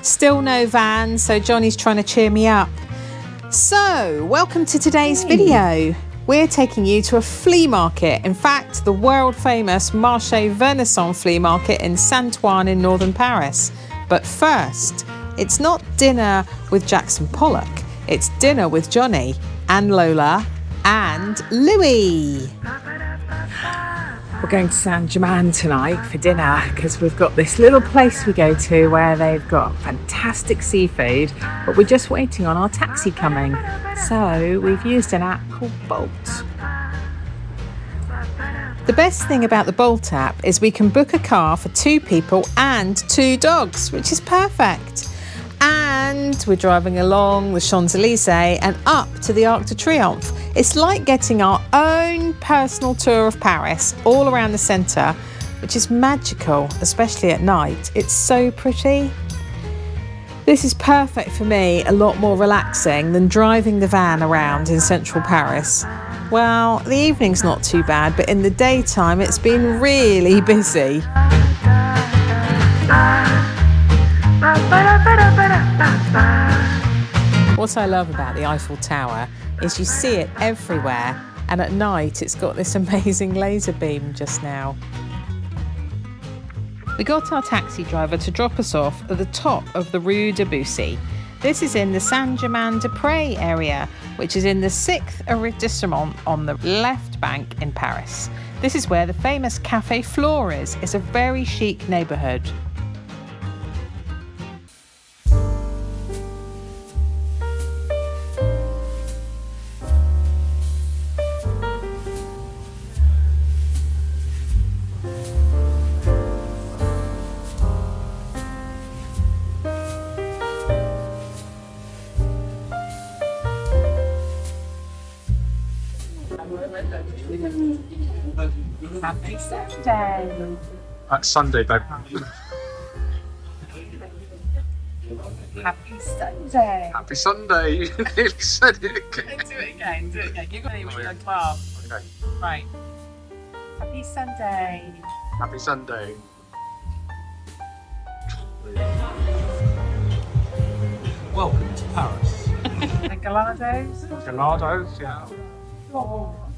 Still no van, so Johnny's trying to cheer me up. So, welcome to today's video. We're taking you to a flea market. In fact, the world famous Marchè Vernaison flea market in Saint-Ouen in northern Paris. But first, it's not dinner with Jackson Pollock. It's dinner with Johnny and Lola and Louis. We're going to Saint-Germain tonight for dinner because we've got this little place we go to where they've got fantastic seafood, but we're just waiting on our taxi coming. So we've used an app called Bolt. The best thing about the Bolt app is we can book a car for 2 people and 2 dogs, which is perfect. And we're driving along the Champs-Élysées and up to the Arc de Triomphe. It's like getting our own personal tour of Paris all around the centre, which is magical, especially at night. It's so pretty. This is perfect for me, a lot more relaxing than driving the van around in central Paris. Well, the evening's not too bad, but in the daytime it's been really busy. What I love about the Eiffel Tower is you see it everywhere, and at night it's got this amazing laser beam just now. We got our taxi driver to drop us off at the top of the Rue de Bussy. This is in the Saint-Germain-des-Prés area, which is in the 6th arrondissement on the left bank in Paris. This is where the famous Café Flea is. It's a very chic neighbourhood. Happy Sunday. That's Sunday, babe. Happy Sunday. Happy Sunday. You nearly said it again. Do it again. You've got to do it class. Okay. Right. Happy Sunday. Happy Sunday. Welcome to Paris. The Galados. Gelatos, yeah.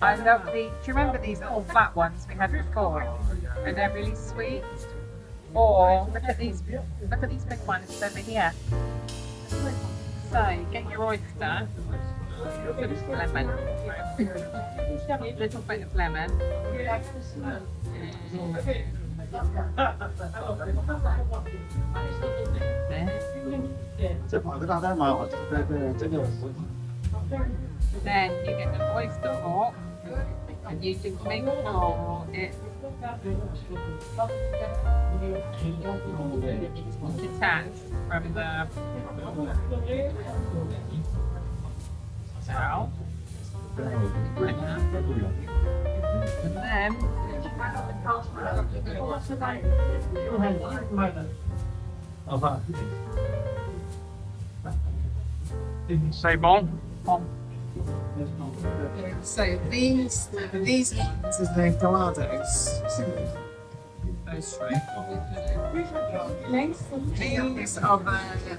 I love the. Do you remember these little flat ones we had before? And they're really sweet. Or look at these big ones over here. So you get your oyster, lemon, little bit of lemon. Then you get an oyster fork and you just make sure it's detached from the towel. Like that. And then C'est bon? so these ones are the gelados. Those 3. These are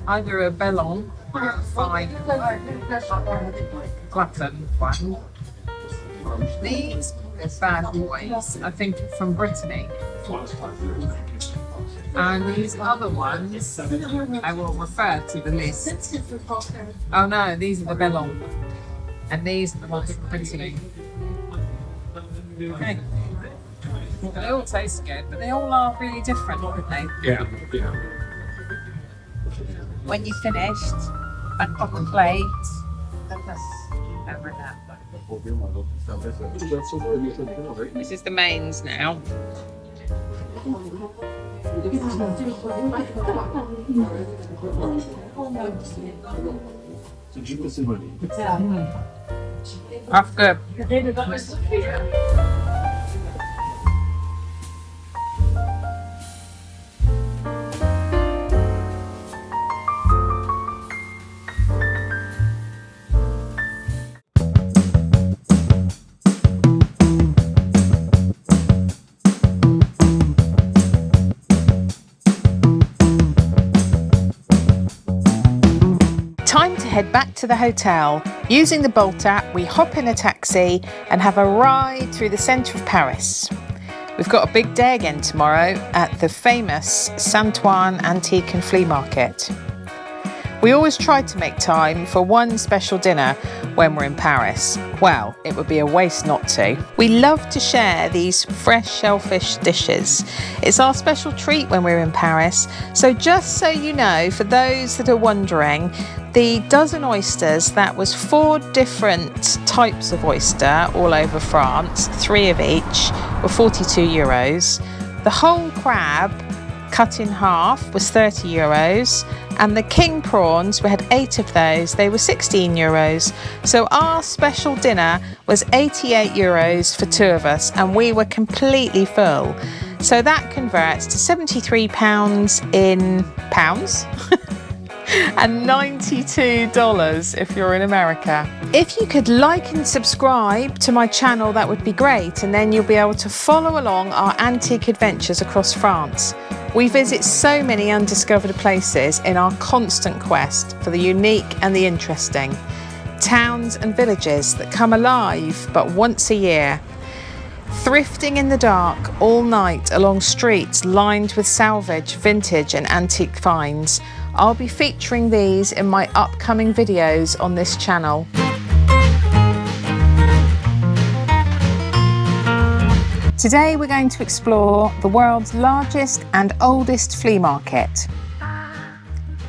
either a bellon or a fine flattened one. These bad boys, I think, are from Brittany. And these other ones, I will refer to the list. Oh no, these are the bellon. And these are the ones from Brittany. Okay. They all taste good, but they all are really different, aren't they? Yeah. When you're finished, back on the plate, over that. This is the mains now. That's good. to head back to the hotel. Using the Bolt app, we hop in a taxi and have a ride through the centre of Paris. We've got a big day again tomorrow at the famous Saint-Ouen Antique and Flea Market. We always try to make time for one special dinner when we're in Paris. Well, it would be a waste not to. We love to share these fresh shellfish dishes. It's our special treat when we're in Paris. So just so you know, for those that are wondering, the dozen oysters, that was 4 different types of oyster all over France, 3 of each, were €42. The whole crab, cut in half, was €30. And the king prawns, we had 8 of those, they were €16. So our special dinner was €88 for 2 of us, and we were completely full. So that converts to £73 in pounds and $92 if you're in America. If you could like and subscribe to my channel, that would be great, and then you'll be able to follow along our antique adventures across France. We visit so many undiscovered places in our constant quest for the unique and the interesting. Towns and villages that come alive but once a year. Thrifting in the dark all night along streets lined with salvage, vintage and antique finds. I'll be featuring these in my upcoming videos on this channel. Today we're going to explore the world's largest and oldest flea market.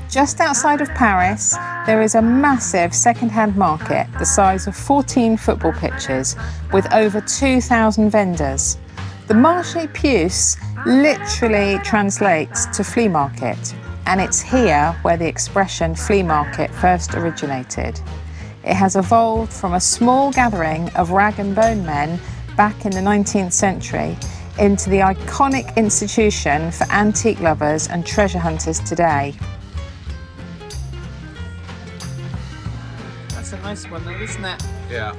Just outside of Paris, there is a massive second-hand market the size of 14 football pitches with over 2,000 vendors. The Marchè literally translates to flea market, and it's here where the expression flea market first originated. It has evolved from a small gathering of rag and bone men back in the 19th century into the iconic institution for antique lovers and treasure hunters today. That's a nice one though, isn't it? Yeah.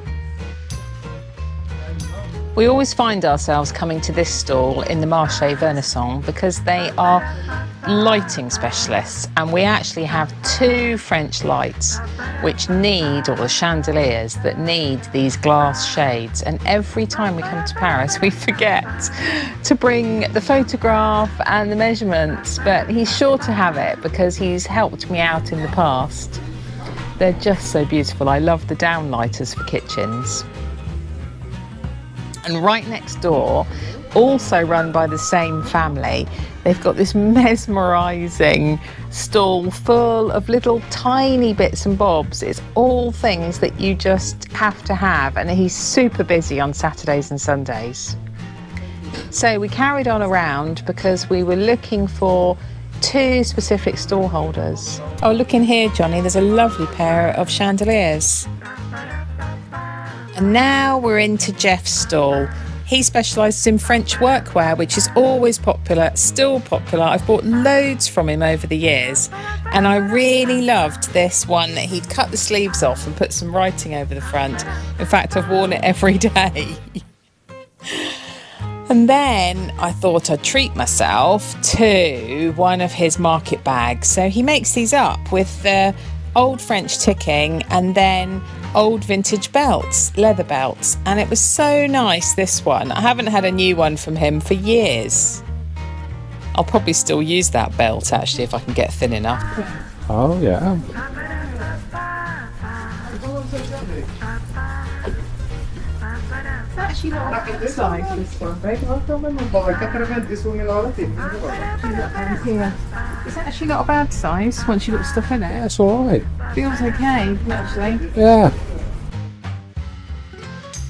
We always find ourselves coming to this stall in the Marchè Vernaison because they are lighting specialists, and we actually have 2 French lights which need, or the chandeliers that need these glass shades, and every time we come to Paris we forget to bring the photograph and the measurements, but he's sure to have it because he's helped me out in the past. They're just so beautiful. I love the downlighters for kitchens. And right next door, also run by the same family, they've got this mesmerising stall full of little tiny bits and bobs. It's all things that you just have to have, and he's super busy on Saturdays and Sundays. So we carried on around because we were looking for 2 specific stall holders. Oh, look in here, Johnny, there's a lovely pair of chandeliers. And now we're into Jeff's stall. He specialises in French workwear, which is always popular, still popular. I've bought loads from him over the years, and I really loved this one that he'd cut the sleeves off and put some writing over the front. In fact, I've worn it every day. And then I thought I'd treat myself to one of his market bags. So he makes these up with the old French ticking and then old vintage belts, leather belts, and it was so nice, this one. I haven't had a new one from him for years. I'll probably still use that belt actually if I can get thin enough. Oh yeah. It's actually not a big size, this one, babe. It's actually not a bad size once you've got stuff in it. That's alright. Feels okay, actually. Yeah.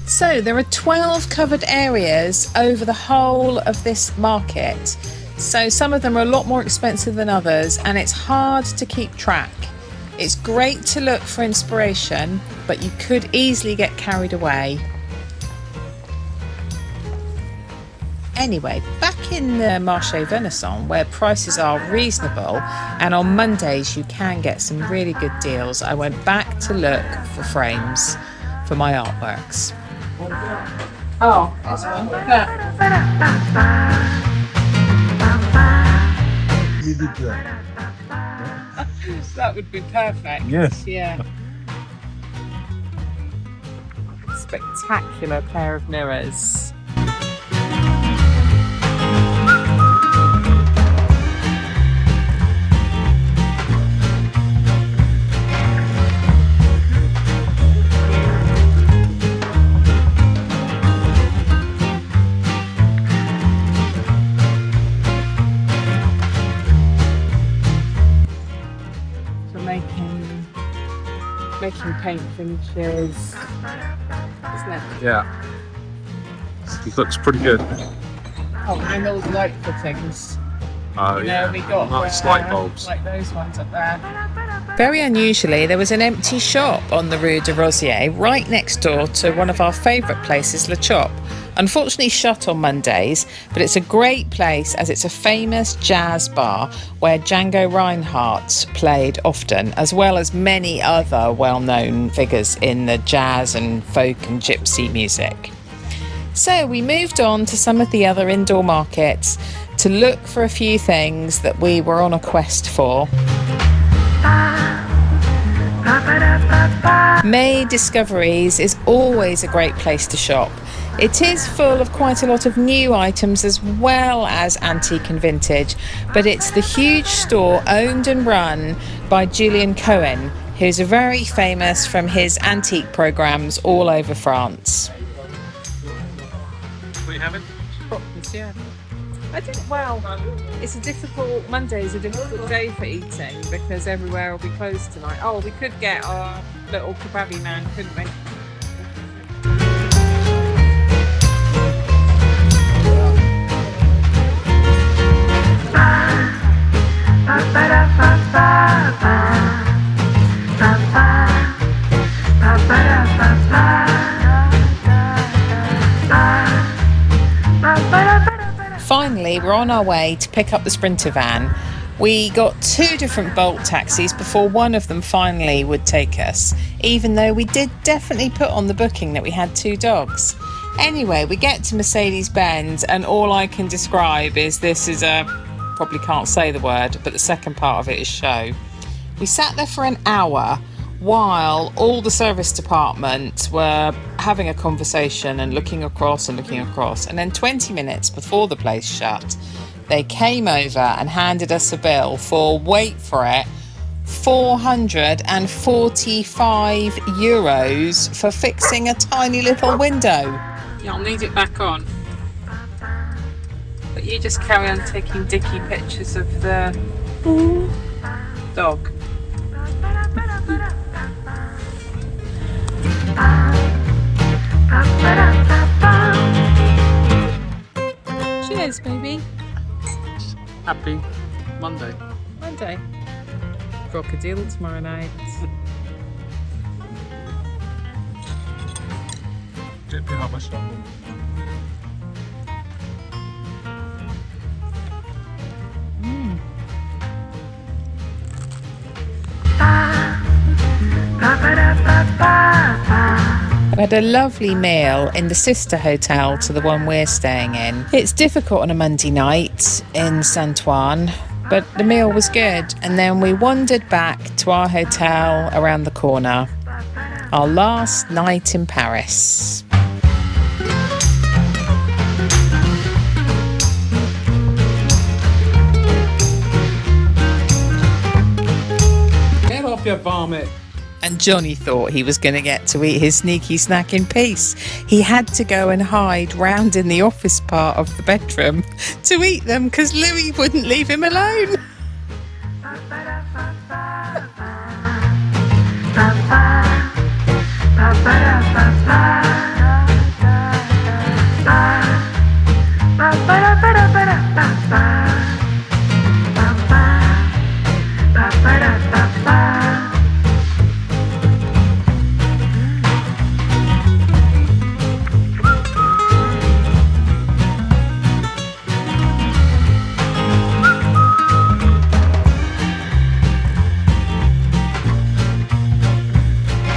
So there are 12 covered areas over the whole of this market. So some of them are a lot more expensive than others, and it's hard to keep track. It's great to look for inspiration, but you could easily get carried away. Anyway, back in the Marchè Vernaison, where prices are reasonable, and on Mondays you can get some really good deals, I went back to look for frames for my artworks. Oh, this one. That would be perfect. Yes. Yeah. Spectacular pair of mirrors. Making paint finishes, isn't it? Yeah. It looks pretty good. Oh, and all the light fittings. Oh yeah. We got nice light bulbs. like those ones up there. Very unusually, there was an empty shop on the Rue de Rosier right next door to one of our favourite places, Le Chop. Unfortunately shut on Mondays, but it's a great place as it's a famous jazz bar where Django Reinhardt played often, as well as many other well-known figures in the jazz and folk and gypsy music. So we moved on to some of the other indoor markets to look for a few things that we were on a quest for. May Discoveries is always a great place to shop. It is full of quite a lot of new items as well as antique and vintage, but it's the huge store owned and run by Julian Cohen, who's very famous from his antique programmes all over France. What are you having? Yeah. I think, well, Monday is a difficult day for eating because everywhere will be closed tonight. Oh, we could get our little kebabi man, couldn't we? Finally, we're on our way to pick up the Sprinter van. We got 2 different Bolt taxis before one of them finally would take us, even though we did definitely put on the booking that we had 2 dogs. Anyway, we get to Mercedes-Benz and all I can describe is this is probably can't say the word, but the second part of it is show. We sat there for an hour while all the service department were having a conversation and looking across, and then 20 minutes before the place shut, they came over and handed us a bill for, wait for it, €445 for fixing a tiny little window. Yeah, I'll need it back on. But you just carry on taking dicky pictures of the dog. Cheers, baby. Happy Monday. Monday. Crocodile tomorrow night. Dip behind my stomach. I had a lovely meal in the sister hotel to the one we're staying in. It's difficult on a Monday night in Saint-Ouen, but the meal was good. And then we wandered back to our hotel around the corner. Our last night in Paris. Get off your vomit. And Johnny thought he was going to get to eat his sneaky snack in peace. He had to go and hide round in the office part of the bedroom to eat them because Louis wouldn't leave him alone.